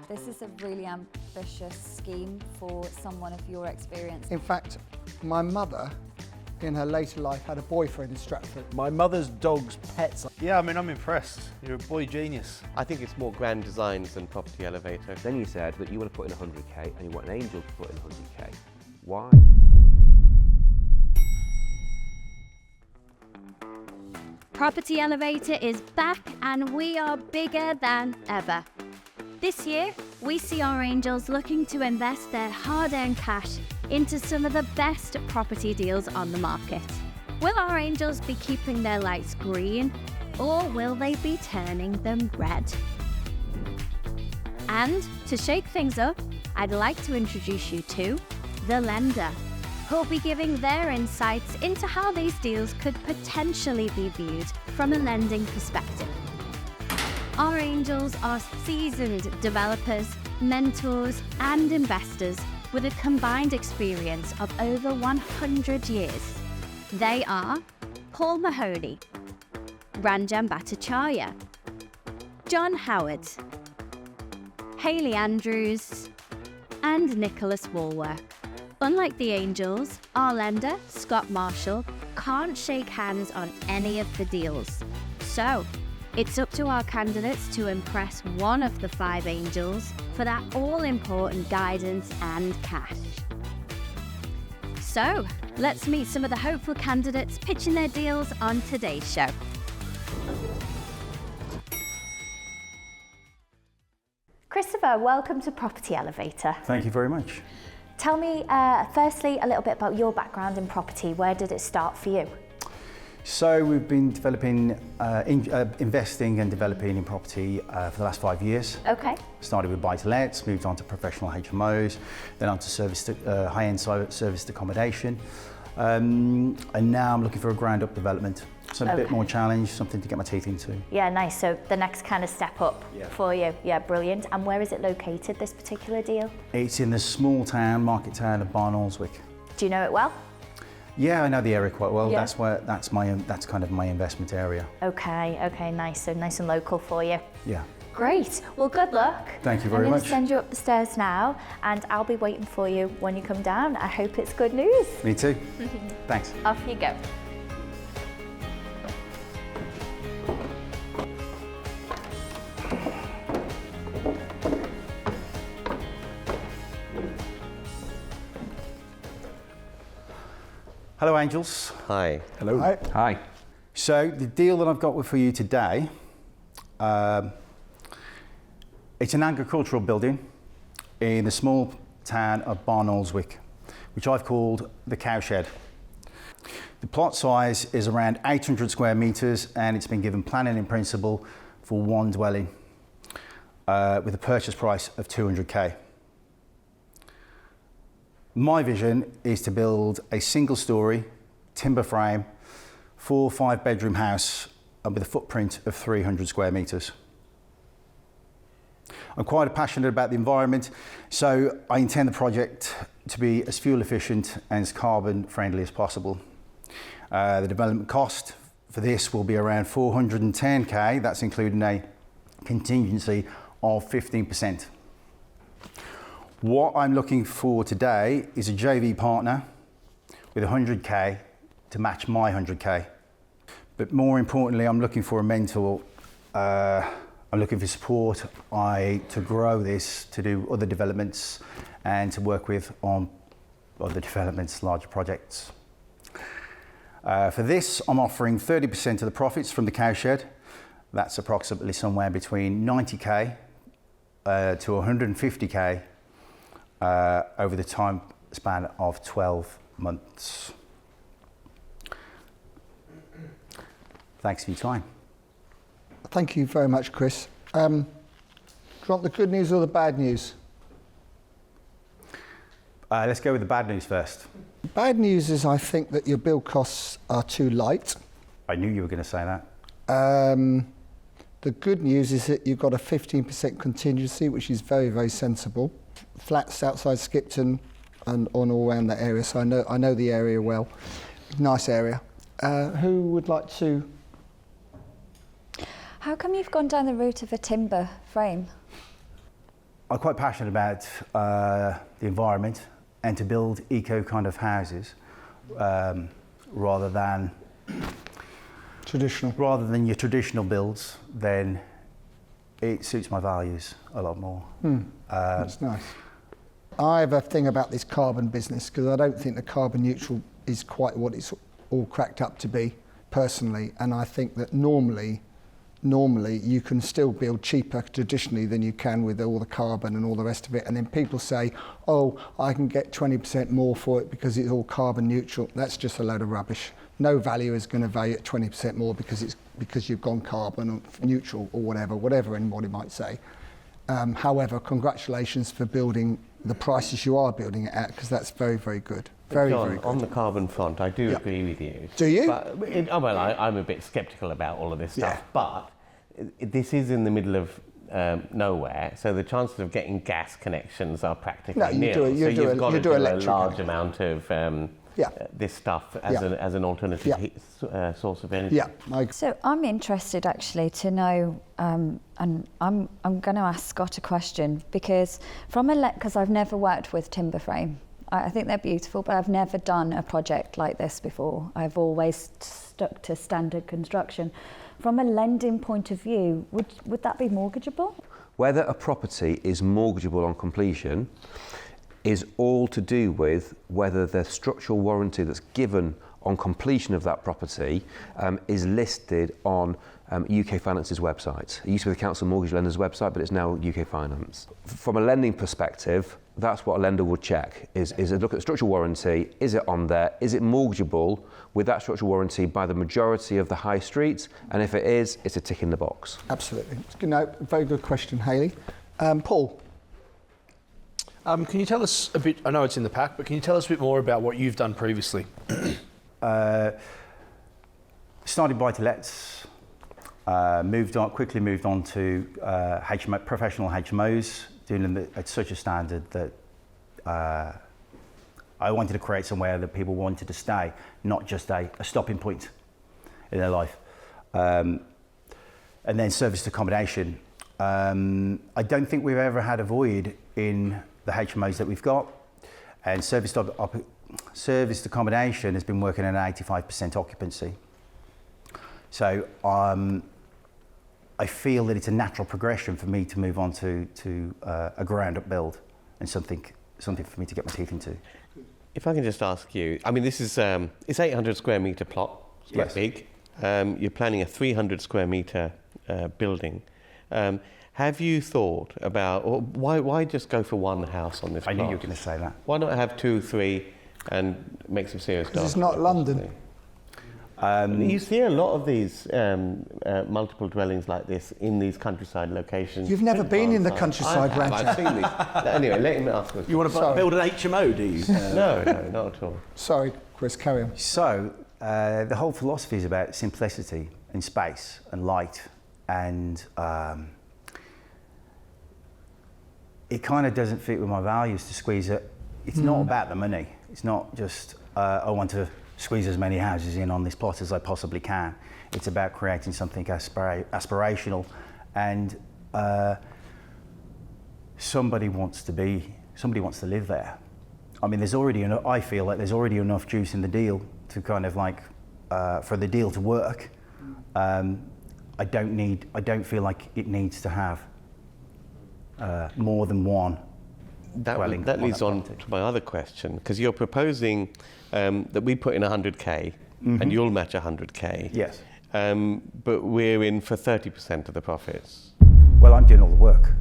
This is a really ambitious scheme for someone of your experience. In fact, my mother, in her later life, had a boyfriend in Stratford. My mother's dog's pets. Yeah, I mean, I'm impressed. You're a boy genius. I think it's more grand designs than property elevator. Then you said that you want to put in 100k and you want an angel to put in 100k. Why? Property Elevator is back and we are bigger than ever. This year, we see our angels looking to invest their hard-earned cash into some of the best property deals on the market. Will our angels be keeping their lights green, or will they be turning them red? And to shake things up, I'd like to introduce you to the lender, who'll be giving their insights into how these deals could potentially be viewed from a lending perspective. Our angels are seasoned developers, mentors, and investors with a combined experience of over 100 years. They are Paul Mahoney, Ranjan Bhattacharya, John Howard, Hayley Andrews, and Nicholas Wallwork. Unlike the angels, our lender, Scott Marshall, can't shake hands on any of the deals. So, it's up to our candidates to impress one of the 5 angels for that all-important guidance and cash. So, let's meet some of the hopeful candidates pitching their deals on today's show. Christopher, welcome to Property Elevator. Thank you very much. Tell me, firstly, a little bit about your background in property. Where did it start for you? So we've been developing, investing and developing in property for the last 5 years. Okay. Started with buy-to-lets, moved on to professional HMOs, then on to high-end serviced accommodation. And now I'm looking for a ground-up development. So a bit more challenge, something to get my teeth into. Yeah, nice. So the next kind of step up for you. Yeah, brilliant. And where is it located, this particular deal? It's in the small town, market town of Barnoldswick. Do you know it well? Yeah, I know the area quite well. Yeah. That's kind of my investment area. Okay, nice. So nice and local for you. Yeah. Great. Well, good luck. Thank you very I'm much. going to send you up the stairs now, and I'll be waiting for you when you come down. I hope it's good news. Me too. Thanks. Off you go. Hello, Angels. Hi. Hello. Hi. Hi. So the deal that I've got for you today, it's an agricultural building in the small town of Barnoldswick, which I've called the Cowshed. The plot size is around 800 square metres and it's been given planning in principle for one dwelling with a purchase price of 200k. My vision is to build a single-storey, timber frame, 4 or 5 bedroom house with a footprint of 300 square metres. I'm quite passionate about the environment, so I intend the project to be as fuel efficient and as carbon friendly as possible. The development cost for this will be around 410k, that's including a contingency of 15%. What I'm looking for today is a JV partner with 100k to match my 100k. But more importantly, I'm looking for a mentor. I'm looking for support to grow this, to do other developments and to work with on other developments, larger projects. For this, I'm offering 30% of the profits from the Cowshed. That's approximately somewhere between 90k to 150k over the time span of 12 months. Thanks for your time. Thank you very much, Chris. Do you want the good news or the bad news? Let's go with the bad news first. Bad news is I think that your build costs are too light. I knew you were going to say that. The good news is that you've got a 15% contingency, which is very, very sensible. Flats outside Skipton and on all around that area, so I know the area well. Nice area. Who would like to? How come you've gone down the route of a timber frame? I'm quite passionate about the environment and to build eco kind of houses rather than your traditional builds. Then it suits my values a lot more. That's nice. I have a thing about this carbon business because I don't think the carbon neutral is quite what it's all cracked up to be, personally. And I think that normally you can still build cheaper traditionally than you can with all the carbon and all the rest of it. And then people say, oh, I can get 20% more for it because it's all carbon neutral. That's just a load of rubbish. No value is going to value it 20% more because you've gone carbon neutral or whatever anybody might say. However, congratulations for building the prices you are building it at, because that's very, very good. Very, John, very good. on the carbon front, I do agree with you. Do you? But I'm a bit sceptical about all of this stuff, but this is in the middle of nowhere, so the chances of getting gas connections are practically nil. You've got to do a large amount of this stuff as an alternative source of energy. So I'm interested actually to know, and I'm going to ask Scott a question, because because I've never worked with timber frame. I think they're beautiful, but I've never done a project like this before. I've always stuck to standard construction. From a lending point of view, would that be mortgageable? Whether a property is mortgageable on completion is all to do with whether the structural warranty that's given on completion of that property is listed on UK Finance's website. It used to be the Council of Mortgage Lenders website, but it's now UK Finance. From a lending perspective, that's what a lender would check, is a look at the structural warranty. Is it on there? Is it mortgageable with that structural warranty by the majority of the high streets? And if it is, it's a tick in the box. Absolutely. Very good question, Hayley. Paul? Can you tell us a bit, I know it's in the pack, but can you tell us a bit more about what you've done previously? Started buy-to-lets, quickly moved on to professional HMOs, doing them at such a standard that I wanted to create somewhere that people wanted to stay, not just a stopping point in their life. And then serviced accommodation. I don't think we've ever had a void in the HMOs that we've got, and serviced accommodation has been working at an 85% occupancy. So I feel that it's a natural progression for me to move on to a ground-up build and something for me to get my teeth into. If I can just ask you, I mean, this is it's 800 square metre plot. It's quite big. You're planning a 300 square metre building. Have you thought about, or why just go for one house on this plot? I knew you were going to say that. Why not have 2, 3 and make some serious Because it's not London. You see a lot of these multiple dwellings like this in these countryside locations. You've never been in the countryside, Ranjan. I've seen these. Anyway, let him ask us. You want to build an HMO, do you? No, not at all. Sorry, Chris, carry on. So the whole philosophy is about simplicity and space and light, and it kind of doesn't fit with my values to squeeze it. It's not about the money. It's not just I want to squeeze as many houses in on this plot as I possibly can. It's about creating something aspirational, and somebody wants to live there. I mean, I feel like there's already enough juice in the deal to kind of like for the deal to work. I don't feel like it needs to have more than one dwelling. That leads on to my other question, because you're proposing that we put in 100k and you'll match 100k. Yes. But we're in for 30% of the profits. Well, I'm doing all the work.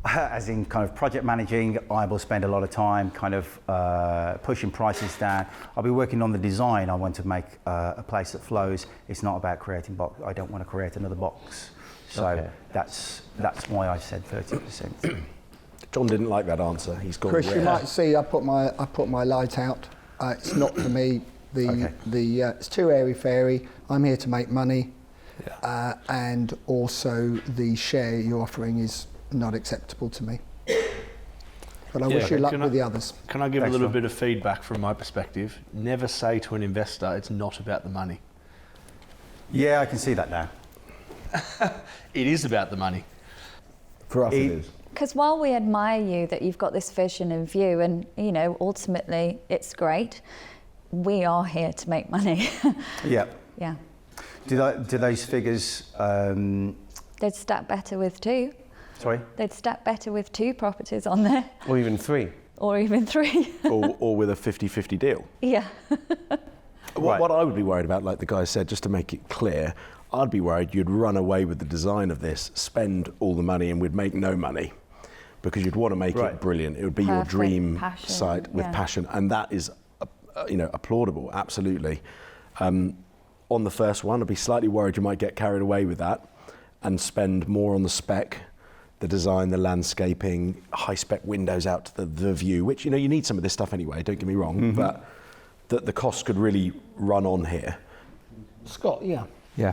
As in kind of project managing, I will spend a lot of time kind of pushing prices down. I'll be working on the design. I want to make a place that flows. It's not about creating box. I don't want to create another box. So that's why I said 30%. John didn't like that answer. He's gone. Chris, you might see I put my light out. It's not for me. It's too airy fairy. I'm here to make money, and also the share you're offering is not acceptable to me. But I wish you luck with the others. Can I give a little bit of feedback from my perspective? Never say to an investor it's not about the money. Yeah, I can see that now. It is about the money. For us, it is. Because while we admire you that you've got this vision and view, and you know, ultimately it's great, we are here to make money. Yeah. Yeah. Do those figures? They'd stack better with 2. Sorry. They'd stack better with 2 properties on there. Or even 3. Or even 3. or with a 50-50 deal. Yeah. What I would be worried about, like the guy said, just to make it clear, I'd be worried you'd run away with the design of this, spend all the money, and we'd make no money, because you'd want to make it brilliant. It would be your dream site with passion, and that is, applaudable, absolutely. On the first one, I'd be slightly worried you might get carried away with that and spend more on the spec, the design, the landscaping, high-spec windows out to the view, which, you need some of this stuff anyway, don't get me wrong, but the costs could really run on here. Scott, yeah. Yeah.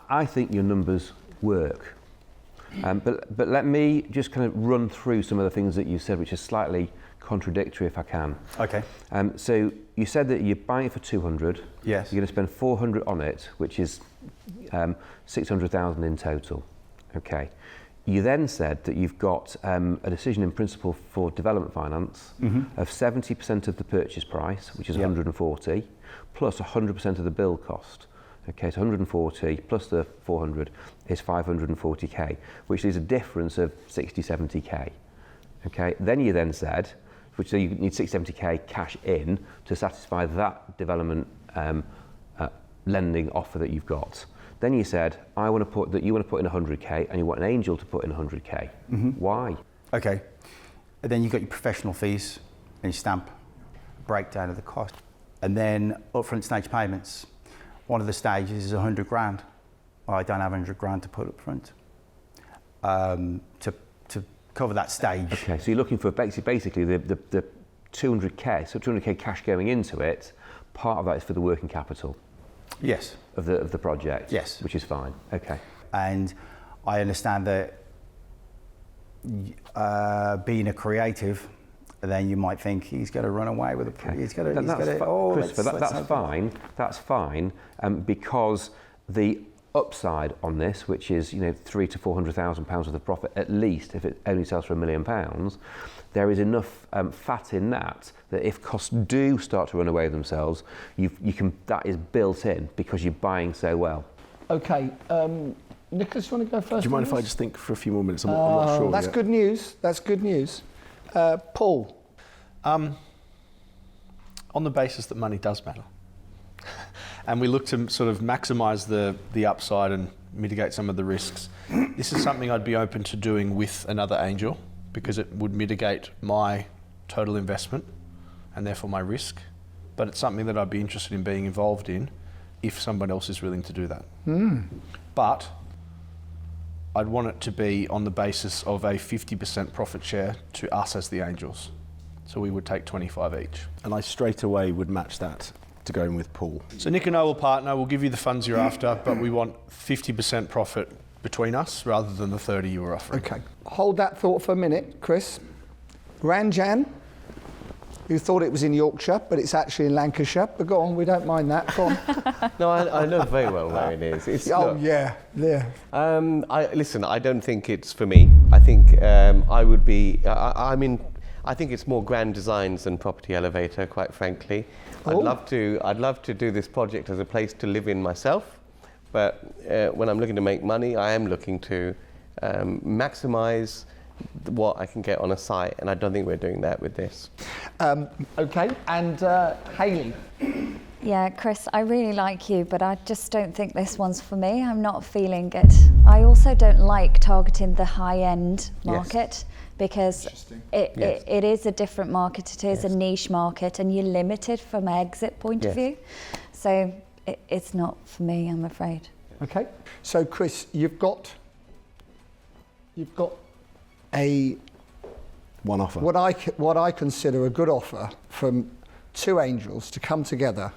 I think your numbers work. But let me just kind of run through some of the things that you said, which are slightly contradictory, if I can. Okay. So you said that you're buying it for 200. Yes. You're going to spend 400 on it, which is 600,000 in total. Okay. You then said that you've got a decision in principle for development finance of 70% of the purchase price, which is 140, plus 100% of the build cost. Okay, so 140 plus the 400 is 540k, which is a difference of 60, 70k. Okay, then you then said, so you need 60, 70k cash in to satisfy that development lending offer that you've got. Then you said, you want to put in 100k and you want an angel to put in 100k. Why? Okay. And then you've got your professional fees and your stamp, breakdown of the cost. And then upfront stage payments. One of the stages is 100 grand. Well, I don't have 100 grand to put up front to cover that stage. Okay, so you're looking for basically the 200k, so 200k cash going into it. Part of that is for the working capital. Yes. Of the project. Yes. Which is fine. Okay. And I understand that being a creative, then you might think he's going to run away with it. He's going to. Christopher, that's fine. Because the upside on this, which is £300,000 to £400,000 worth of profit at least, if it only sells for £1 million, there is enough fat in that if costs do start to run away themselves, you can. That is built in because you're buying so well. Okay. Nicholas, do you want to go first? Do you mind if I just think for a few more minutes? I'm not sure. That's good news. That's good news. Paul. On the basis that money does matter. And we look to sort of maximise the upside and mitigate some of the risks. This is something I'd be open to doing with another angel because it would mitigate my total investment and therefore my risk. But it's something that I'd be interested in being involved in if someone else is willing to do that. But I'd want it to be on the basis of a 50% profit share to us as the angels. So we would take 25 each. And I straight away would match that to go in with Paul. So Nick and I will partner, we'll give you the funds you're after, but we want 50% profit between us rather than the 30 you were offering. Okay. Hold that thought for a minute, Chris. Ranjan, who thought it was in Yorkshire, but it's actually in Lancashire. But go on, we don't mind that. Go on. No, I know very well where it is. Yeah. Listen, I don't think it's for me. I think I would be. I think it's more grand designs than property elevator, quite frankly. I'd love to do this project as a place to live in myself, but when I'm looking to make money, I am looking to maximise what I can get on a site, and I don't think we're doing that with this. Okay, and Hayley. Yeah, Chris, I really like you, but I just don't think this one's for me. I'm not feeling it. I also don't like targeting the high-end market because it is a different market. It is a niche market, and you're limited from an exit point of view. So it's not for me, I'm afraid. Okay. So, Chris, you've got a one offer. What I consider a good offer from two angels to come together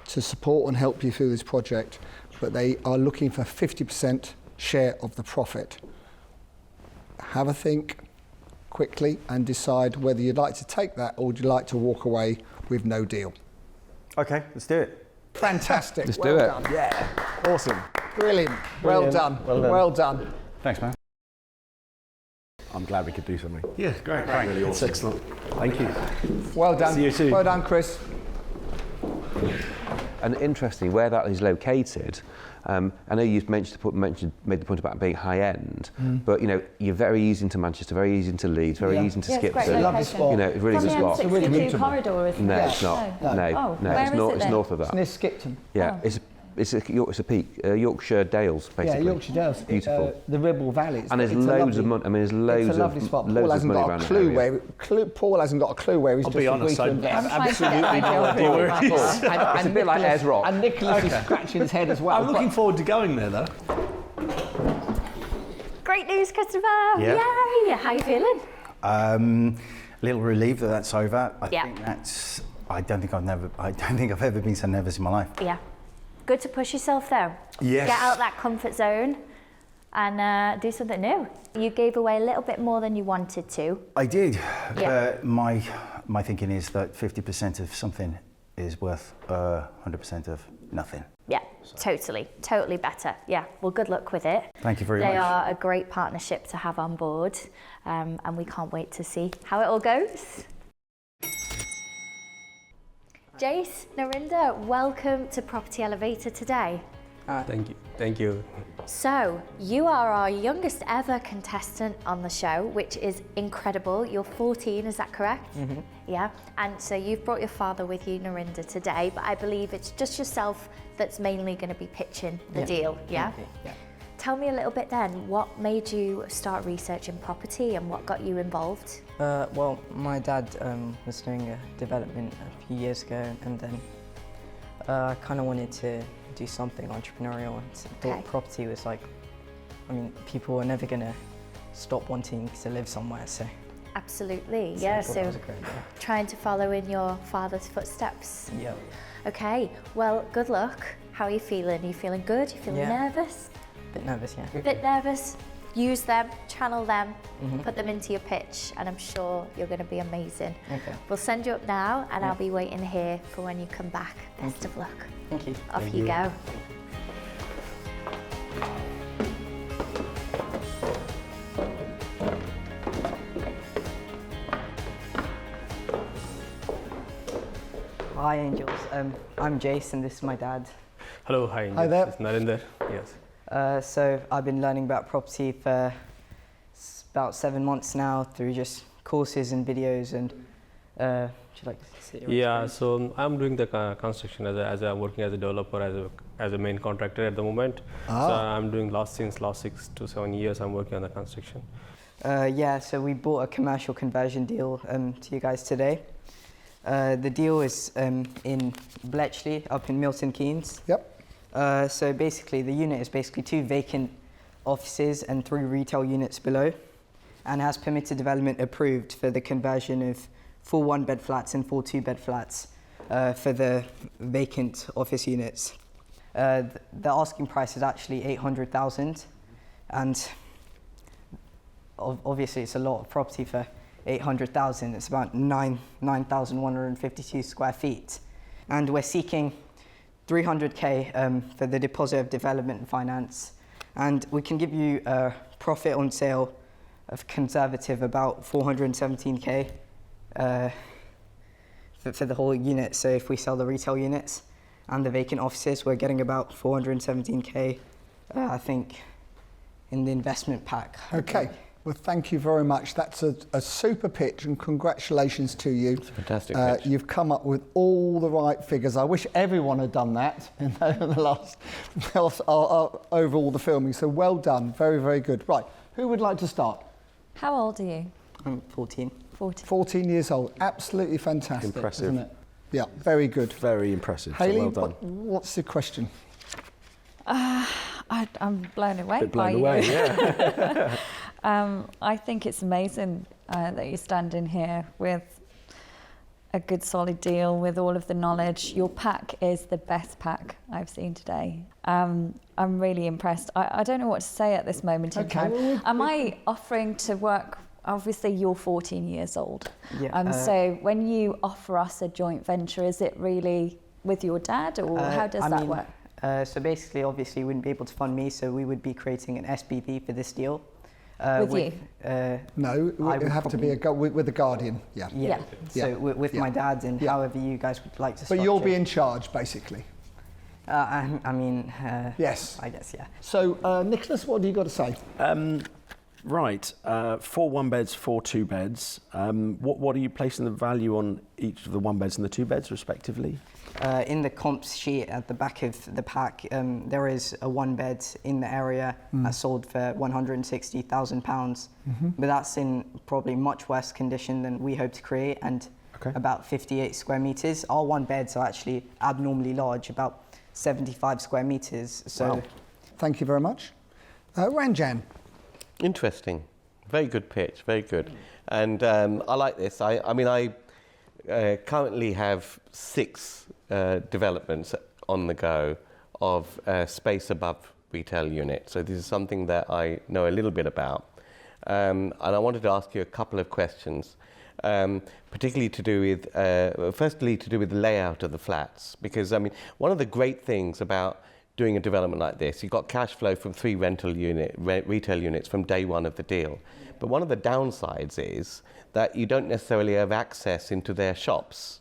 to support and help you through this project, but they are looking for 50% share of the profit. Have a think quickly and decide whether you'd like to take that or would you like to walk away with no deal. Okay, let's do it. Fantastic. Let's do it. Done. Yeah. Awesome. Brilliant. Well done. Well done. Well done. Thanks, man. I'm glad we could do something. Yeah, great. Really awesome. Excellent. Thank you. Well done. See you soon. Well done, Chris. And interestingly, where that is located, I know you've made the point about being high end, but you know, you're very easy into Manchester, very easy into Leeds, very easy into Skipton. Lovely spot. You know, it's really good spot. From the M62 corridor, isn't No, it? it's not. No. No, Where it's is not. it It's then? north of It's that. near Skipton. Yeah, it's a peak, Yorkshire Dales, basically. Yeah, Yorkshire Dales. Beautiful. The Ribble Valley. And there's loads of money. I mean, there's loads It's a lovely of spot. loads Paul of hasn't money got around a that clue area. where. Paul hasn't got a clue where he's I'll just be honest, agreed to I invest. have absolutely no idea where it is. It's a bit like Ayers Rock. And Nicholas is scratching his head as well. I'm looking forward to going there, though. Great news, Christopher. Yeah. Yay. How you feeling? A little relieved that that's over. I Yeah. think that's. I don't think I've ever been so nervous in my life. Yeah. Good to push yourself though. Yes. Get out that comfort zone and do something new. You gave away a little bit more than you wanted to. I did. Yeah. But my thinking is that 50% of something is worth 100% of nothing. Yeah, totally better. Yeah, well, good luck with it. Thank you very They much. are a great partnership to have on board, and we can't wait to see how it all goes. Jace, Narinda, welcome to Property Elevator today. Thank you. So, you are our youngest ever contestant on the show, which is incredible. You're 14, is that correct? Mm-hmm. Yeah, and so you've brought your father with you, Narinda, today, but I believe it's just yourself that's mainly going to be pitching the deal, yeah? Yeah. Tell me a little bit then, what made you start researching property and what got you involved? Well, my dad was doing a development a few years ago, and then I kind of wanted to do something entrepreneurial, and thought property was like, I mean, people are never going to stop wanting to live somewhere, so. Absolutely, I yeah, thought so that was a great idea. trying to follow in your father's footsteps. Yeah. Okay, well, good luck. How are you feeling? Are you feeling good? Are you feeling nervous? Bit nervous, yeah. Bit nervous? Use them, channel them, put them into your pitch, and I'm sure you're going to be amazing. Okay. We'll send you up now, and I'll be waiting here for when you come back. Best of luck. Thank you. Off you go. Hi, Angels. I'm Jace, and this is my dad. Hello, hi. Hi there. It's Narinder. Yes. So I've been learning about property for about 7 months now through just courses and videos. And would you like to say your experience? So I'm doing the construction as I'm working as a developer, as a main contractor at the moment. So I'm doing since last 6 to 7 years. I'm working on the construction. So we bought a commercial conversion deal to you guys today. The deal is in Bletchley, up in Milton Keynes. Yep. So basically, the unit is basically 2 vacant offices and 3 retail units below, and has permitted development approved for the conversion of 4 1-bed flats and 4 2-bed flats for the vacant office units. The asking price is actually 800,000, and obviously it's a lot of property for 800,000. It's about 9,152 square feet, and we're seeking 300k for the deposit of development finance, and we can give you a profit on sale of conservative about 417k for the whole unit. So if we sell the retail units and the vacant offices, we're getting about 417k, I think, in the investment pack. Okay. Well, thank you very much. That's a super pitch, and congratulations to you. It's a fantastic pitch. You've come up with all the right figures. I wish everyone had done that in the last over all the filming. So well done. Very, very good. Right. Who would like to start? How old are you? I'm 14. 14 years old. Absolutely fantastic. Impressive. Isn't it? Yeah, very good. Very impressive. Hayley, so well done. what's the question? I'm blown away Bit by blown away, yeah. I think it's amazing that you're standing here with a good solid deal with all of the knowledge. Your pack is the best pack I've seen today. I'm really impressed. I don't know what to say at this moment in time. Am I offering to work? Obviously, you're 14 years old. Yeah. So when you offer us a joint venture, is it really with your dad, or how does that work? So basically, obviously, you wouldn't be able to fund me, so we would be creating an SPV for this deal. With you? No, it would have to be with the guardian. Yeah. Yeah. So with my dad and however you guys would like to structure. But you'll be in charge, basically. I mean, yes. I guess, yeah. So, Nicholas, what do you got to say? Right, 4 1-beds, 4 2-beds. What are you placing the value on each of the 1-beds and the 2-beds, respectively? In the comps sheet at the back of the pack, there is a 1-bed in the area that sold for £160,000, but that's in probably much worse condition than we hope to create, and about 58 square metres. Our 1-beds are actually abnormally large, about 75 square metres. So, wow. Thank you very much. Ranjan. Interesting. Very good pitch, very good. And I like this. I mean, I currently have 6 developments on the go of space above retail units. So this is something that I know a little bit about. And I wanted to ask you a couple of questions, particularly to do with, firstly, to do with the layout of the flats. Because, I mean, one of the great things about doing a development like this, you've got cash flow from 3 retail units from day one of the deal. But one of the downsides is that you don't necessarily have access into their shops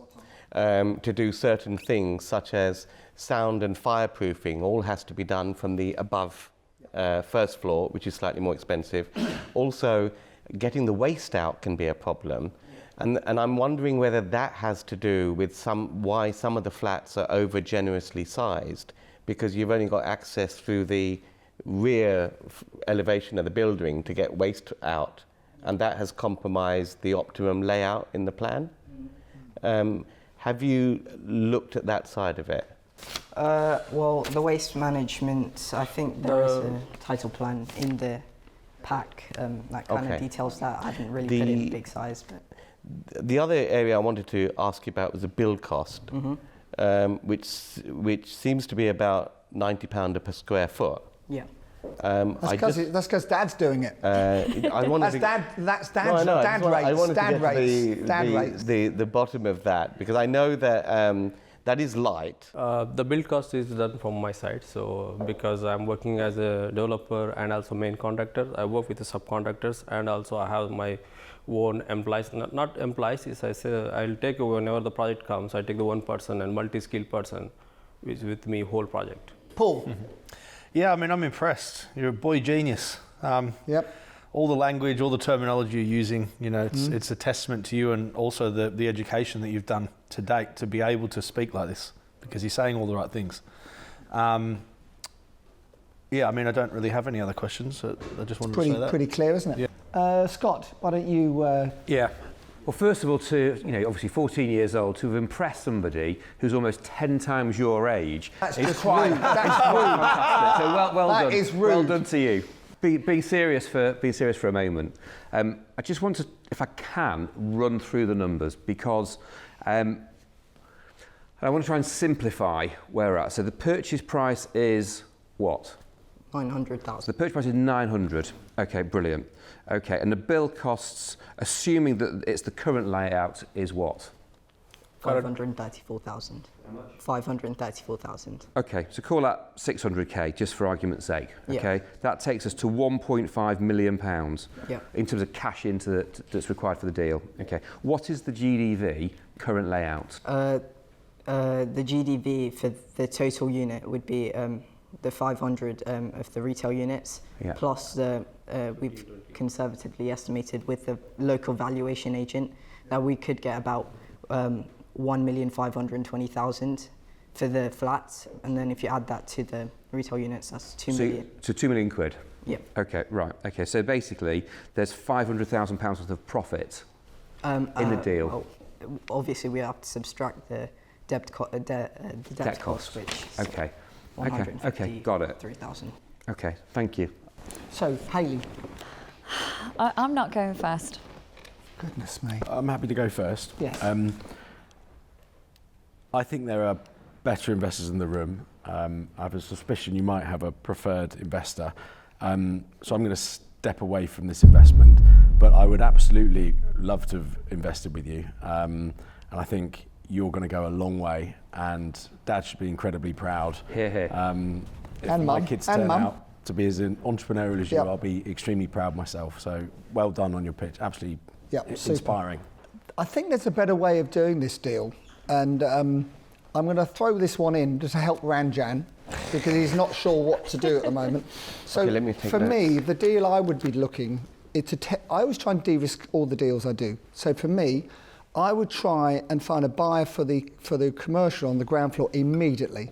to do certain things such as sound and fireproofing. All has to be done from the above first floor, which is slightly more expensive. Also, getting the waste out can be a problem. And I'm wondering whether that has to do with why some of the flats are over generously sized, because you've only got access through the rear elevation of the building to get waste out, and that has compromised the optimum layout in the plan. Have you looked at that side of it? Well, the waste management, I think there is a title plan in the pack that kind of details that. I didn't really put it in big size. But the other area I wanted to ask you about was the build cost. Which seems to be about £90 per square foot. Yeah. That's because Dad's doing it. That's Dad rates. The bottom of that, because I know that that is light. The build cost is done from my side. So because I'm working as a developer and also main contractor, I work with the subcontractors, and also I have my own employees, not employees, is I say I'll take whenever the project comes, I take the one person and multi-skilled person which is with me whole project. Paul. Yeah, I mean, I'm impressed. You're a boy genius. Yep. All the language, all the terminology you're using, you know, it's a testament to you, and also the education that you've done to date to be able to speak like this, because you're saying all the right things. Yeah, I mean, I don't really have any other questions. I just wanted to say that. Pretty clear, isn't it? Yeah. Scott, why don't you... Yeah. Well, first of all, obviously 14 years old, to have impressed somebody who's almost 10 times your age. That's just quite... That's fantastic. So well that done. Is rude. Well done to you. Be serious for a moment. I just want to, if I can, run through the numbers, because I want to try and simplify where we're at. So the purchase price is what? 900,000. The purchase price is 900. Okay, brilliant. Okay, and the build costs, assuming that it's the current layout, is what? 534,000. 534,000. Okay, so call that 600k, just for argument's sake. Okay, Yeah. that takes us to 1.5 million pounds Yeah. in terms of cash that's required for the deal. Okay, what is the GDV current layout? The GDV for the total unit would be the 500 of the retail units, Yeah. plus we've conservatively estimated with the local valuation agent that we could get about 1,520,000 for the flats, and then if you add that to the retail units, that's 2 million. So 2 million quid? Yeah. Okay, right. Okay, so basically there's £500,000 worth of profit in the deal. Well, obviously we have to subtract the debt cost, which is okay. 150, Okay, got it. 3,000. Okay, thank you. So, Hayley. I'm not going first. Goodness me. I'm happy to go first. Yes. I think there are better investors in the room. I have a suspicion you might have a preferred investor. So I'm going to step away from this investment, but I would absolutely love to have invested with you. And I think you're going to go a long way, and Dad should be incredibly proud. If And my Mum. kids And turn Mum. out to be as entrepreneurial as you, Yep. I'll be extremely proud myself. So well done on your pitch. Absolutely Super. inspiring. I think there's a better way of doing this deal, and I'm going to throw this one in just to help Ranjan, because he's not sure what to do at the moment. So Okay, let me take for notes. me, the deal I would be looking is I always try and de-risk all the deals I do. So for me, I would try and find a buyer for the commercial on the ground floor immediately.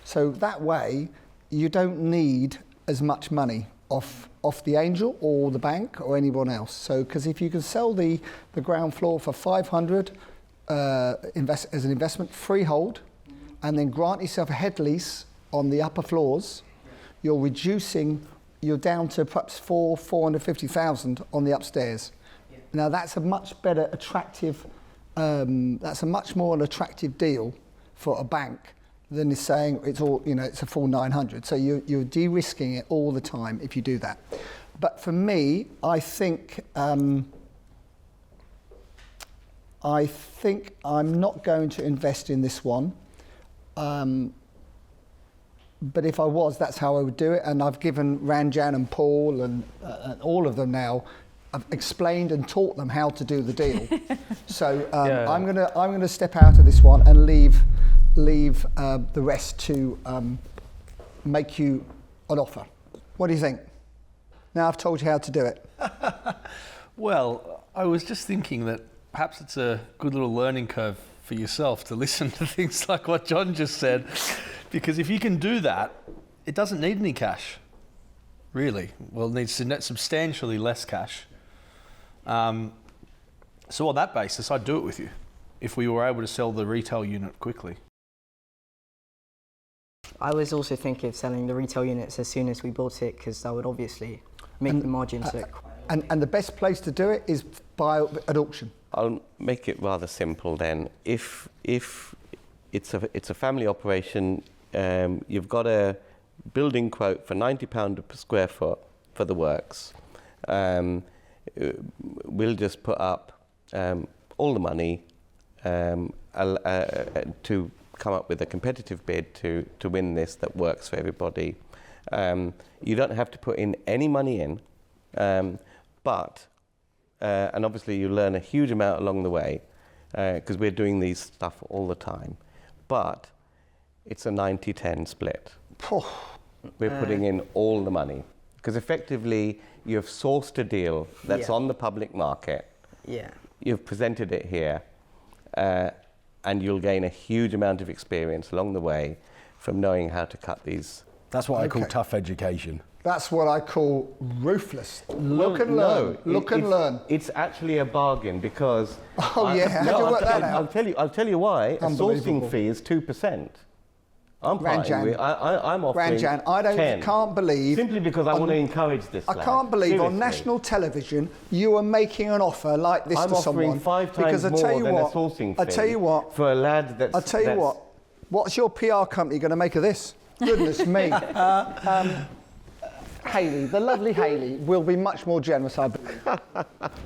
So that way, you don't need as much money off the angel or the bank or anyone else. So because if you can sell the ground floor for 500 as an investment freehold, and then grant yourself a head lease on the upper floors, you're down to perhaps 450,000 on the upstairs. Yeah. Now that's a much better attractive, that's a much more an attractive deal for a bank than is saying it's all, it's a full 900. So you're de-risking it all the time if you do that. But for me, I think I'm not going to invest in this one. But if I was, that's how I would do it. And I've given Ranjan and Paul and all of them now, I've explained and taught them how to do the deal. So I'm gonna step out of this one and leave the rest to make you an offer. What do you think? Now I've told you how to do it. Well, I was just thinking that perhaps it's a good little learning curve for yourself to listen to things like what John just said, because if you can do that, it doesn't need any cash, really. Well, it needs substantially less cash. So on that basis, I'd do it with you if we were able to sell the retail unit quickly. I was also thinking of selling the retail units as soon as we bought it, because that would obviously make the margins look. And the best place to do it is by at auction. I'll make it rather simple then. If it's a family operation, you've got a building quote for £90 per square foot for the works. We'll just put up all the money to come up with a competitive bid to win this that works for everybody. You don't have to put in any money in, but and obviously you learn a huge amount along the way, because we're doing these stuff all the time. But it's a 90-10 split. We're putting in all the money, because effectively you've sourced a deal that's on the public market. Yeah. You've presented it here, and you'll gain a huge amount of experience along the way from knowing how to cut these. That's what I call tough education. That's what I call ruthless. Look and learn. Look and learn. It's actually a bargain, because how do you work that out? I'll tell you why. A sourcing fee is 2%. I'm offering Ranjan, I can't believe. Simply because I want to encourage this. I can't believe on national television you are making an offer like this to someone. I'm offering 5 times more than a sourcing fee. I tell you what. For a lad that's. I tell you what. What's your PR company going to make of this? Goodness me. Hayley, the lovely Hayley, will be much more generous, I believe.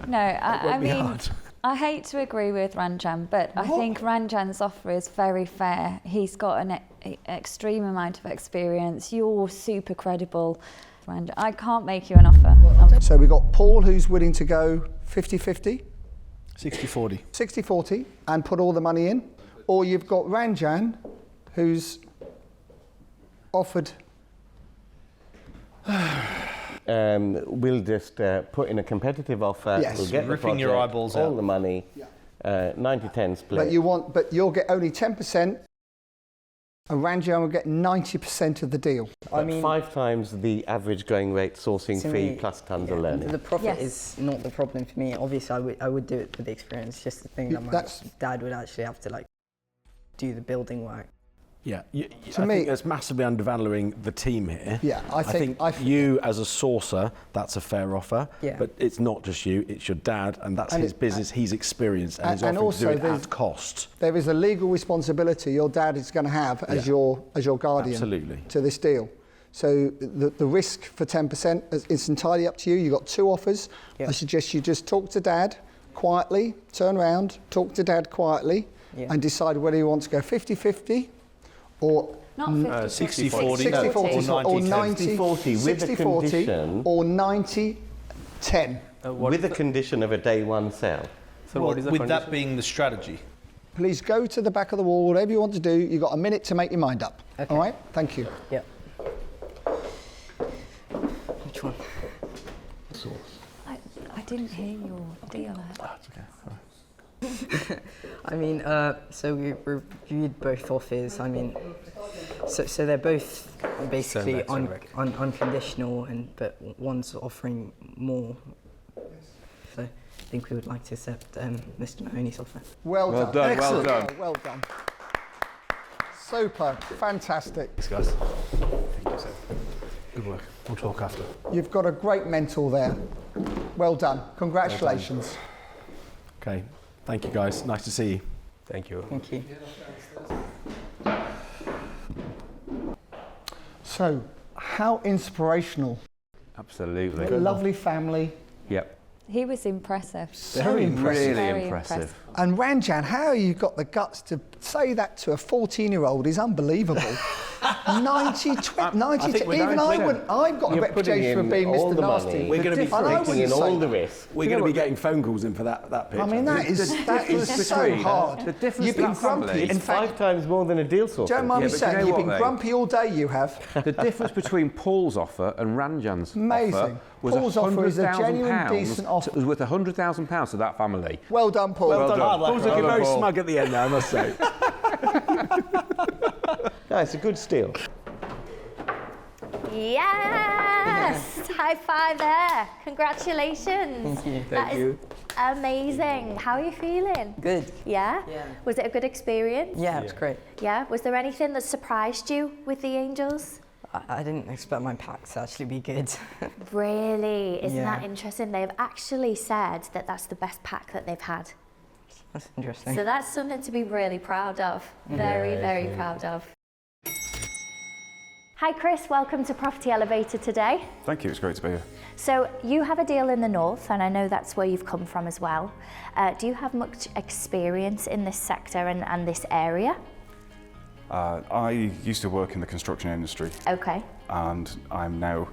No, I mean, I hate to agree with Ranjan, but I think Ranjan's offer is very fair. He's got an extreme amount of experience. You're super credible, Ranjan. I can't make you an offer. So we've got Paul, who's willing to go 50-50? 60-40. 60-40, and put all the money in. Or you've got Ranjan, who's offered... We'll just put in a competitive offer. Yes. We'll get Ripping your eyeballs all out. the money. 90-10 split. But you'll get only 10%, and Ranjan will get 90% of the deal. I mean, 5 times the average going rate sourcing fee plus tons of learning. The profit is not the problem for me. Obviously, I would do it for the experience. Just the thing that my dad would actually have to do the building work. Yeah, I think that's massively undervaluing the team here. Yeah, I think you as a sourcer, that's a fair offer. Yeah. But it's not just you; it's your dad, and that's his business. He's experienced, and he's offering to do it at cost. There is a legal responsibility your dad is going to have as your guardian to this deal. So the risk for 10% is entirely up to you. You've got 2 offers. Yeah. I suggest you just talk to Dad quietly, turn around, talk to Dad quietly, and decide whether you want to go 50-50 or not 50-50. 60-40 or 90-40 with the condition or 90-10. with the condition of a day one sale. So what is the with condition? that being the strategy. Please go to the back of the wall, whatever you want to do. You've got a minute to make your mind up. Okay. All right? Thank you. Yeah. Which one? I didn't hear your deal. I mean, so we reviewed both offers. I mean, so they're both basically unconditional, but one's offering more. So I think we would like to accept Mr. Mahoney's offer. Well done. Excellent. Well done. Well done. Super. Fantastic. Thanks, guys. Thank you, sir. Good work. We'll talk after. You've got a great mentor there. Well done. Congratulations. Okay. Thank you, guys. Nice to see you. Thank you. Thank you. So, how inspirational. Absolutely. A lovely family. Yep. He was impressive. Very impressive. Really Very impressive. And Ranjan, how you got the guts to say that to a 14-year-old is unbelievable. 90, 20, 90, think we're even I wouldn't. I've got a reputation for being Mr. Nasty. We're going to be Taking in all the risk. We're going to be getting phone calls in for that pitch. I mean, that is so hard. The difference You've been between grumpy. families- In It's fact, 5 times more than a deal source. don't mind me but you saying, know you've what, been mate? grumpy all day, you have. The difference between Paul's offer and Ranjan's Amazing. offer was Paul's offer is a £100,000 genuine, decent offer. It was worth £100,000 to that family. Well done, Paul. Well done. Paul's looking very Paul. smug at the end there, I must say. No, it's a good steal. Yes! High five there. Congratulations. Thank you. That is amazing. How are you feeling? Good. Yeah? Yeah. Was it a good experience? Yeah, it was great. Yeah? Was there anything that surprised you with the Angels? I didn't expect my pack to actually be good. Really? Isn't Yeah. that interesting? They've actually said that that's the best pack that they've had. That's interesting. So that's something to be really proud of. Very, very proud of. Hi Chris, welcome to Property Elevator today. Thank you, it's great to be here. So you have a deal in the north, and I know that's where you've come from as well. Do you have much experience in this sector and this area? I used to work in the construction industry. Okay. And I'm now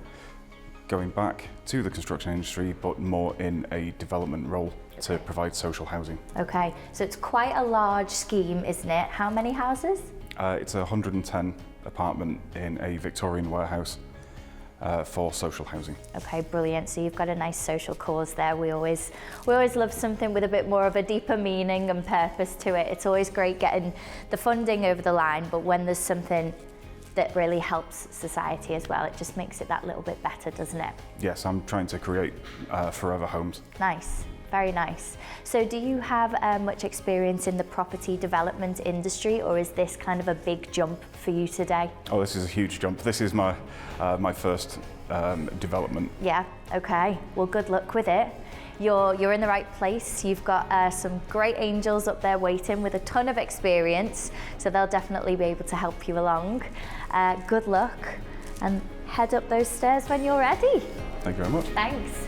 going back to the construction industry, but more in a development role to provide social housing. Okay, so it's quite a large scheme, isn't it? How many houses? It's a 110 apartment in a Victorian warehouse for social housing. Okay, brilliant. So you've got a nice social cause there. We always love something with a bit more of a deeper meaning and purpose to it. It's always great getting the funding over the line, but when there's something that really helps society as well, it just makes it that little bit better, doesn't it? Yes, I'm trying to create forever homes. Nice. Very nice. So do you have much experience in the property development industry, or is this kind of a big jump for you today? Oh, this is a huge jump. This is my my first development. Yeah, okay. Well, good luck with it. You're in the right place. You've got some great angels up there waiting with a ton of experience, so they'll definitely be able to help you along. Good luck, and head up those stairs when you're ready. Thank you very much. Thanks.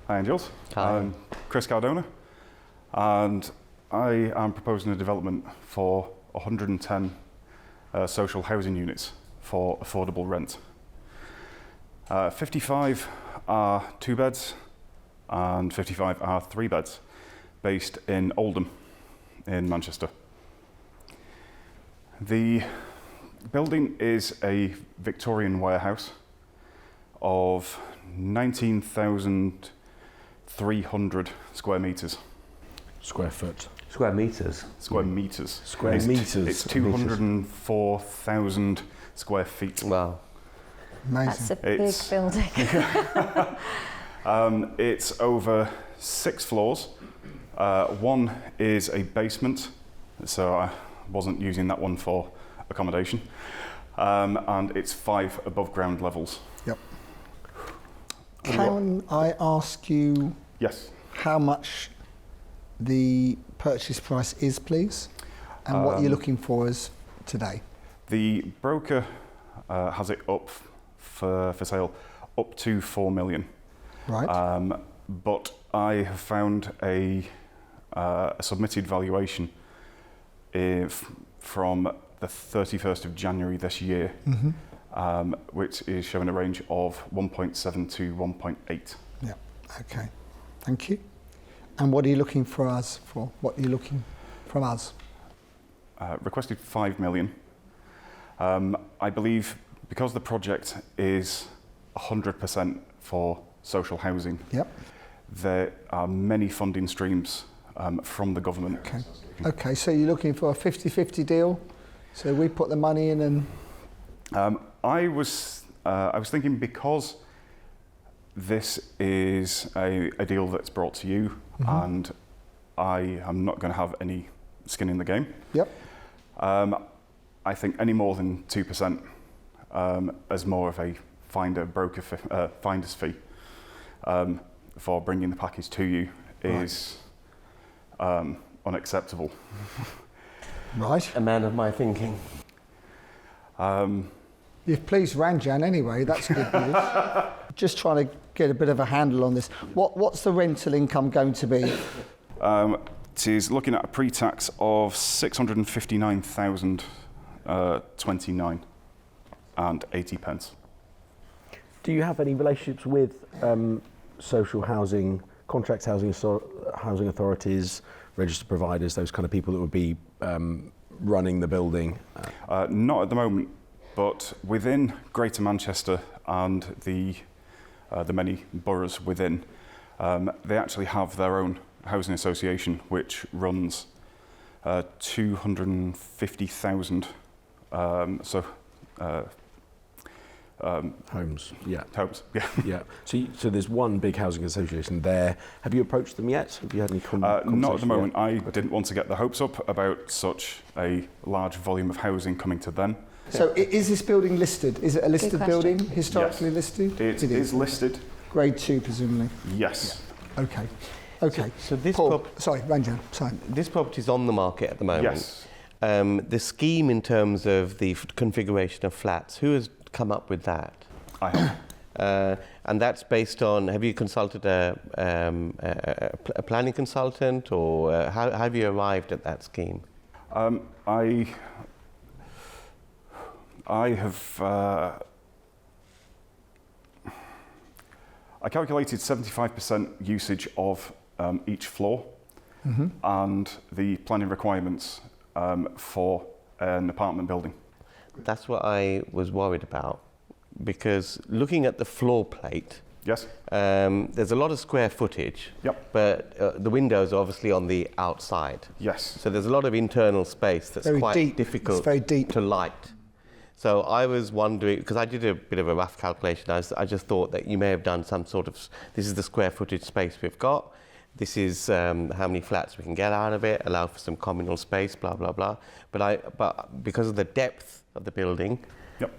Hi Angels, Hi. I'm Chris Cardona and I am proposing a development for 110 social housing units for affordable rent. 55 are 2 beds and 55 are 3 beds based in Oldham in Manchester. The building is a Victorian warehouse of 19,300 square metres. Square foot. Square metres? Square metres. Square metres. It's 204,000 square feet. Wow. That's a big building. It's over 6 floors. One is a basement, so I wasn't using that one for accommodation. And it's 5 above ground levels. Yep. Can I ask you Yes. how much the purchase price is, please? And what you're looking for as today? The broker has it up for sale up to 4 million. Right. But I have found a submitted valuation from the 31st of January this year, which is showing a range of 1.7 to 1.8. Yeah, okay. Thank you. And what are you looking for us for? What are you looking from us? Requested 5 million. I believe because the project is 100% for social housing, there are many funding streams from the government. Okay. Okay, so you're looking for a 50-50 deal? So we put the money in and... I was thinking, because this is a deal that's brought to you, and I am not going to have any skin in the game. Yep. I think any more than 2% as more of a finder's fee for bringing the package to you is unacceptable. Right. A man of my thinking. You've pleased Ranjan anyway, that's good news. Just trying to get a bit of a handle on this. What's the rental income going to be? It is looking at a pre-tax of 659,029 and 80 pence. Do you have any relationships with social housing, contract housing authorities, registered providers, those kind of people that would be running the building? Not at the moment, but within Greater Manchester and the many boroughs within, they actually have their own housing association which runs 250,000 homes. Yeah. Homes. Yeah. Yeah. So there's one big housing association there. Have you approached them yet? Have you had any conversations? Not at the moment. I didn't want to get the hopes up about such a large volume of housing coming to them. So is this building listed? Is it a listed building, historically listed? It is listed. Grade 2, presumably? Yes. Yeah. Okay. Okay. So this sorry, Ranjan. Sorry. This property is on the market at the moment. Yes. The scheme in terms of the configuration of flats, who has come up with that? I have. And that's based on, have you consulted a planning consultant, or how have you arrived at that scheme? I calculated 75% usage of each floor and the planning requirements for an apartment building. That's what I was worried about, because looking at the floor plate, yes, there's a lot of square footage, but the windows are obviously on the outside. Yes. So there's a lot of internal space that's very quite deep. difficult It's very deep. to light. So I was wondering, because I did a bit of a rough calculation, I just thought that you may have done some sort of, this is the square footage space we've got, this is how many flats we can get out of it, allow for some communal space, blah, blah, blah. But because of the depth of the building,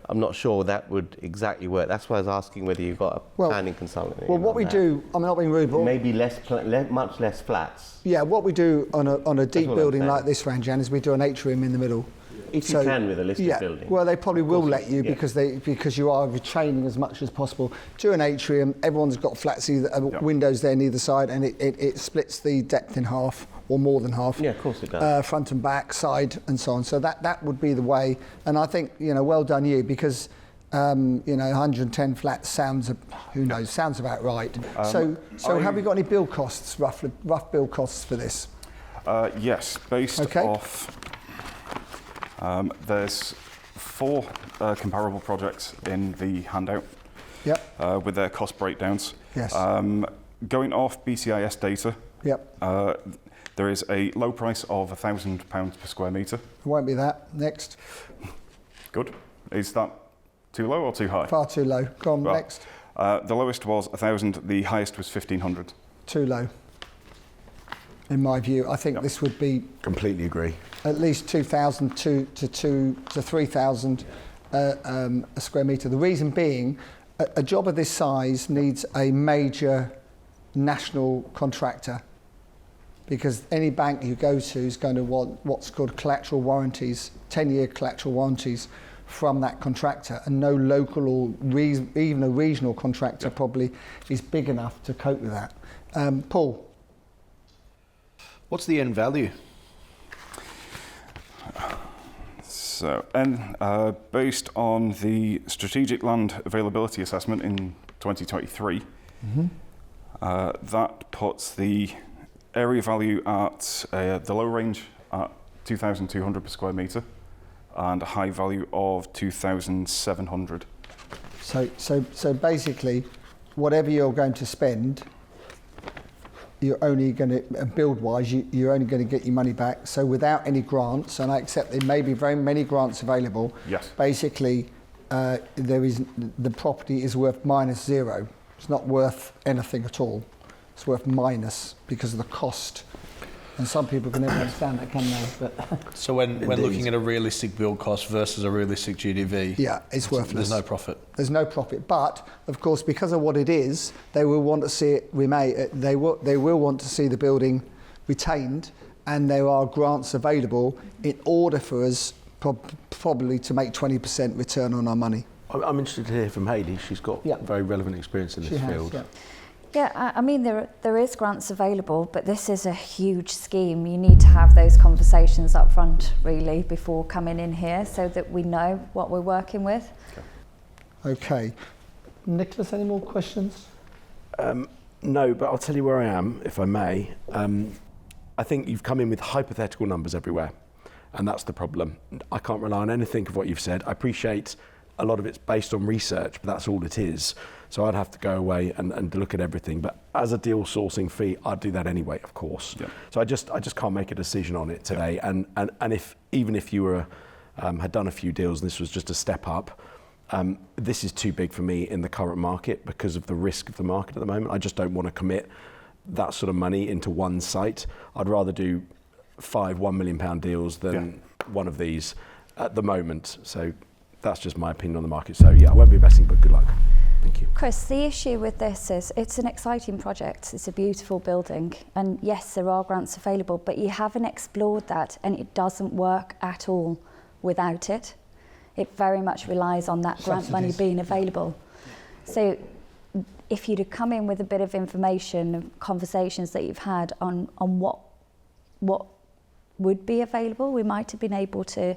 I'm not sure that would exactly work. That's why I was asking whether you've got a planning consultant. Well, what we do, I'm not being rude, but maybe much less flats. Yeah, what we do on a deep building like this, Ranjan, is we do an atrium in the middle. If you can with a listed building. Well, they probably will let you because you are retaining as much as possible. Do an atrium, everyone's got flats, windows there on either side, and it splits the depth in half, or more than half. Yeah, of course it does. Front and back, side, and so on. So that would be the way. And I think, well done you, because 110 flats sounds, who knows, sounds about right. So have we got any build costs, rough build costs for this? Yes, based off. There's 4 comparable projects in the handout. Yep. With their cost breakdowns. Yes. Going off BCIS data. Yep. There is a low price of £1,000 per square metre. It won't be that. Next. Good. Is that too low or too high? Far too low. Go on, next. The lowest was 1,000. The highest was 1,500. Too low. In my view, I think this would be... Completely agree. At least 2,000 to 3,000 a square metre. The reason being, a job of this size needs a major national contractor, because any bank you go to is going to want what's called collateral warranties, 10-year collateral warranties from that contractor, and no local or even a regional contractor probably is big enough to cope with that. Paul? What's the end value? So, based on the Strategic Land Availability Assessment in 2023, that puts the area value at the low range at 2,200 per square metre and a high value of 2,700. So basically, whatever you're going to spend, you're only going to, build-wise, you're only going to get your money back. So without any grants, and I accept there may be very many grants available, yes. Basically, the property is worth -0. It's not worth anything at all. It's worth minus because of the cost. And some people can never understand that, can they? But so when looking at a realistic build cost versus a realistic GDV, yeah, it's worthless. There's no profit. There's no profit. But of course, because of what it is, they will want to see it they will want to see the building retained, and there are grants available in order for us probably to make 20% return on our money. I'm interested to hear from Hayley. She's got very relevant experience in this field. Yeah. Yeah, I mean, there is grants available, but this is a huge scheme. You need to have those conversations up front, really, before coming in here so that we know what we're working with. Okay. Nicholas, any more questions? No, but I'll tell you where I am, if I may. I think you've come in with hypothetical numbers everywhere, and that's the problem. I can't rely on anything of what you've said. I appreciate a lot of it's based on research, but that's all it is. So I'd have to go away and look at everything. But as a deal sourcing fee, I'd do that anyway, of course. Yeah. So I just can't make a decision on it today. Yeah. And even if you were had done a few deals and this was just a step up, this is too big for me in the current market because of the risk of the market at the moment. I just don't want to commit that sort of money into one site. I'd rather do 5 £1 million deals than one of these at the moment. So that's just my opinion on the market. So yeah, I won't be investing, but good luck. Thank you. Chris, the issue with this is it's an exciting project. It's a beautiful building. And yes, there are grants available, but you haven't explored that, and it doesn't work at all without it. It very much relies on that grant money being available. So if you'd have come in with a bit of information, conversations that you've had on what would be available, we might have been able to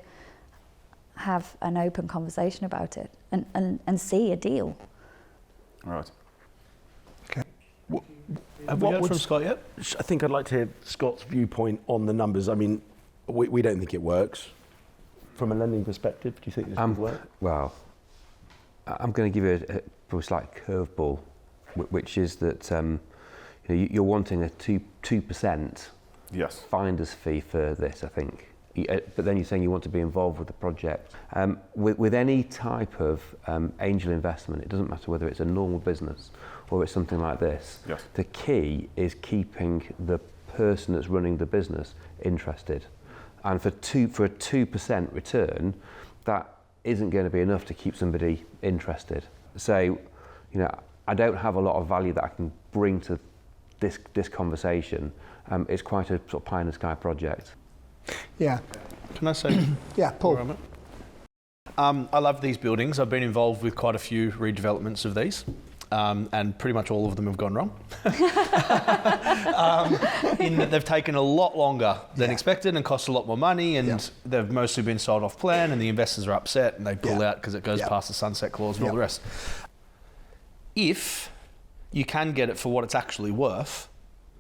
have an open conversation about it and see a deal. All right. Okay. Have we heard from Scott yet? I think I'd like to hear Scott's viewpoint on the numbers. I mean, we don't think it works. From a lending perspective, do you think this would work? Well, I'm going to give you a slight curveball, which is that you're wanting a 2% finder's fee for this, I think. But then you're saying you want to be involved with the project. With any type of angel investment, it doesn't matter whether it's a normal business or it's something like this. Yes. The key is keeping the person that's running the business interested. And for a 2% return, that isn't going to be enough to keep somebody interested. So, I don't have a lot of value that I can bring to this conversation. It's quite a sort of pie in the sky project. Yeah. Can I say? Yeah, Paul. I love these buildings. I've been involved with quite a few redevelopments of these, and pretty much all of them have gone wrong. In that they've taken a lot longer than expected and cost a lot more money, and they've mostly been sold off plan, and the investors are upset and they pull out because it goes past the sunset clause and all the rest. If you can get it for what it's actually worth,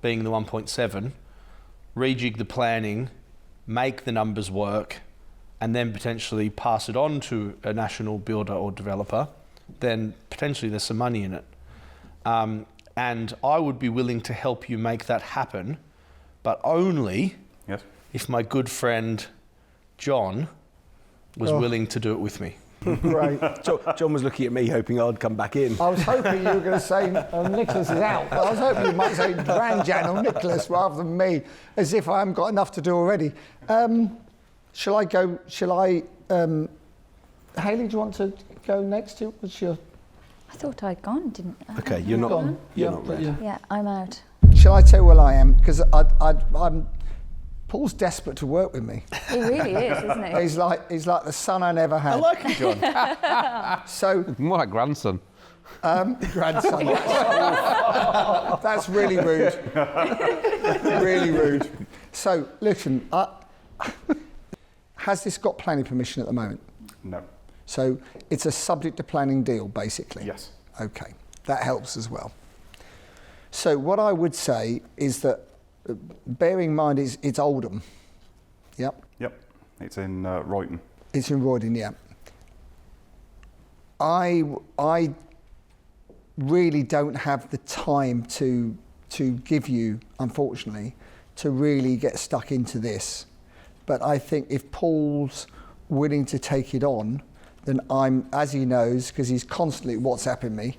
being the 1.7, rejig the planning, make the numbers work, and then potentially pass it on to a national builder or developer, then potentially there's some money in it. And I would be willing to help you make that happen, but only if my good friend John was willing to do it with me. Right. John was looking at me hoping I'd come back in. I was hoping you were going to say Nicholas is out, but I was hoping you might say Ranjan or Nicholas rather than me, as if I haven't got enough to do already. Shall I go? Hayley, do you want to go next? What's your... I thought I'd gone, didn't I? Okay, you're not. You're not ready. Yeah, I'm out. shall I tell you where I am? Because I'm Paul's desperate to work with me. He really is, isn't he? He's like the son I never had. I like you, John. So more like grandson. Grandson. That's really rude. Really rude. So listen, has this got planning permission at the moment? No. So it's a subject to planning deal, basically? Yes. Okay, that helps as well. So what I would say is that, bearing in mind it's Oldham, yep? Yep, it's in Royton. It's in Royton, yeah. I really don't have the time to give you, unfortunately, to really get stuck into this. But I think if Paul's willing to take it on, then I'm, as he knows, because he's constantly WhatsApping me,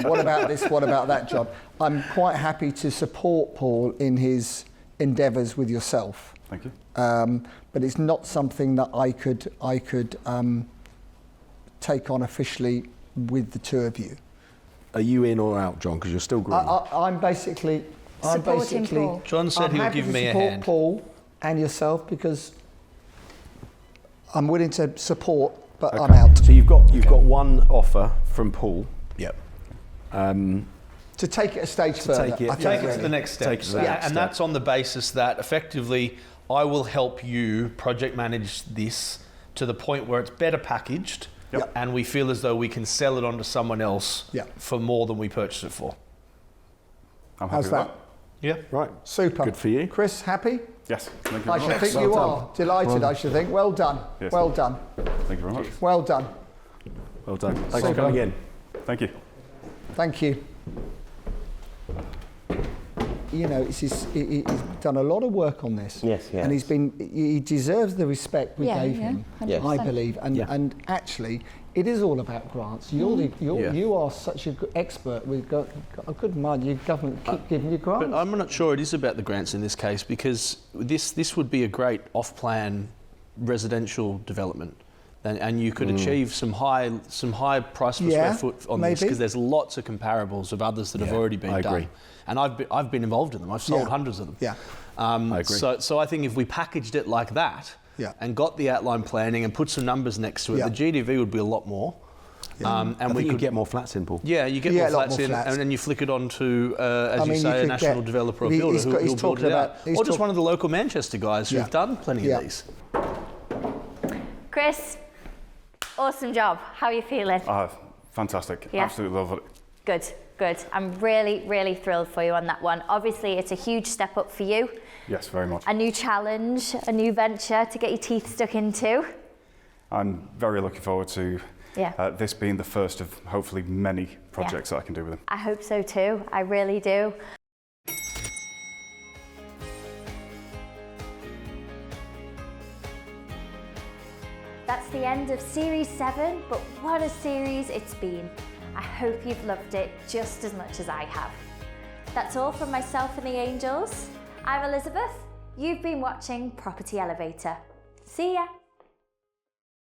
what about this, what about that, John? I'm quite happy to support Paul in his endeavours with yourself. Thank you. But it's not something that I could take on officially with the two of you. Are you in or out, John? Because you're still green. I'm basically Paul. John said he would give me a hand. Paul and yourself, because I'm willing to support, but I'm out. So you've got one offer from Paul. Yep. To take it a stage further. Take it to the next step. And that's on the basis that effectively I will help you project manage this to the point where it's better packaged. Yep. And we feel as though we can sell it on to someone else for more than we purchased it for. I'm happy How's with that? Yeah. Right. Super. Good for you. Chris, happy? Yes. Thank you I very should much. think you are. Delighted, I should think. Well done. Yes. Well done. Thank you very much. Well done. Well done. Thanks for coming in. Thank you. Thank you. You know, he's done a lot of work on this. Yes, yes. And he deserves the respect we gave him, 100%. I believe. And actually, it is all about grants. You are such a good expert. We've got a good mind. Your government keep giving you grants. But I'm not sure it is about the grants in this case, because this would be a great off-plan residential development. And you could achieve some high price per square foot on this, because there's lots of comparables of others that have already been done. Agree. And I've been involved in them. I've sold hundreds of them. Yeah. I agree. So I think if we packaged it like that and got the outline planning and put some numbers next to it, the GDV would be a lot more. Yeah. And we could get more flats in, Paul. Yeah, you get more flats in, and then you flick it on to, as you say, a national developer or builder who'll build it out. Or just one of the local Manchester guys who've done plenty of these. Chris, awesome job. How are you feeling? Fantastic. Yeah? Absolutely love it. Good. I'm really, really thrilled for you on that one. Obviously, it's a huge step up for you. Yes, very much. A new challenge, a new venture to get your teeth stuck into. I'm very looking forward to this being the first of hopefully many projects that I can do with him. I hope so too. I really do. That's the end of Series 7, but what a series it's been. I hope you've loved it just as much as I have. That's all from myself and the Angels. I'm Elizabeth. You've been watching Property Elevator. See ya.